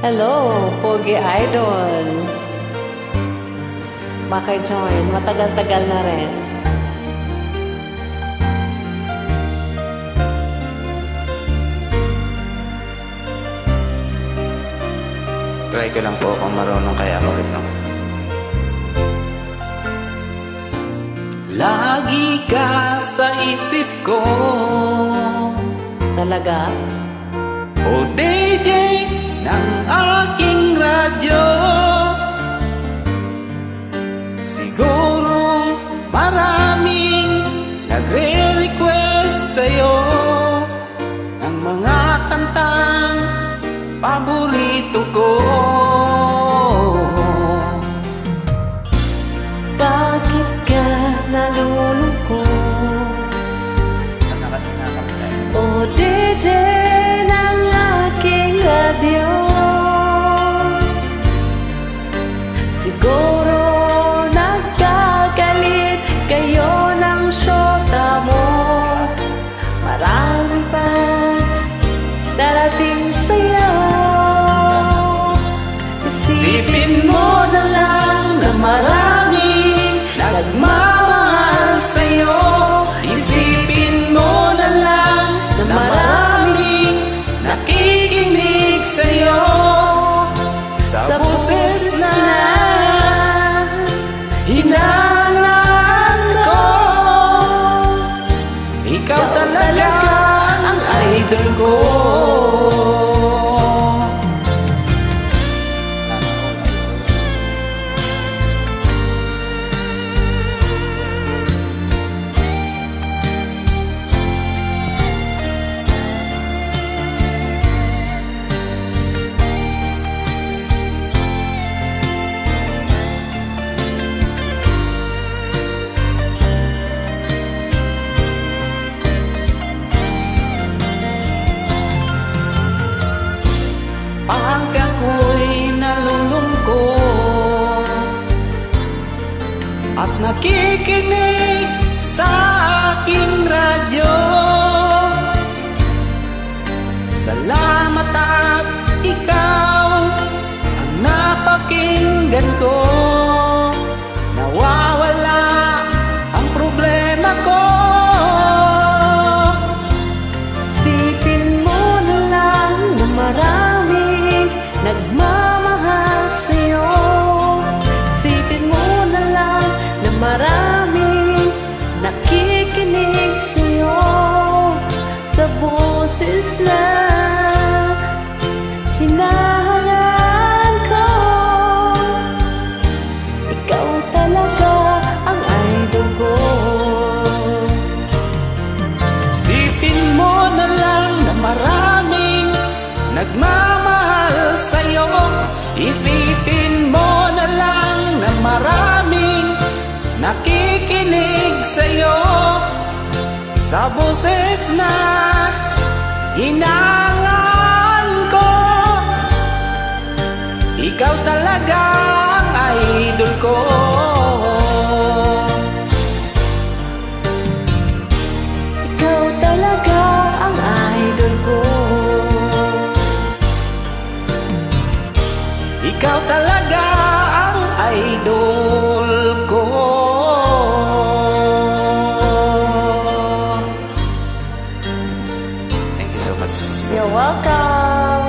Hello, Pogi Idol. Maka-join, matagal-tagal na rin. Try ko lang po kung marunong kaya ulit no. Lagi ka sa isip ko. Talaga? O DJ ng aking radyo. Siguro maraming nagre-request sa'yo ng mga kantang paborito ko. Bakit ka nalulungkot? O DJ ng aking radyo. Siguro nagkagalit kayo ng syota mo. Marami pa darating sa'yo. Isipin mo na lang na marami nagmamahal sa'yo. Isipin mo na lang na maraming nakikinig sa'yo. Sa boses na hinangaan ko, ikaw talaga ang idol ko. Pag ako'y nalulungkot at nakikinig sa aking radyo, salamat at ikaw ang napakinggan ko. Nawawala ang problema ko. Isipin mo na lang na maraming nagmamahal sa'yo. Isipin mo na lang na maraming nakikinig sa'yo. Sa boses na hinahangaan ko, ikaw talaga ang idol ko. Isipin mo na lang na maraming nagmamahal sa'yo. Isipin mo na lang na maraming nakikinig sa'yo. Sa boses na hinangaan ko, ikaw talaga ang idol ko. Ikaw talaga ang idol ko. Ikaw talaga ang idol ko. Thank you so much. You're welcome.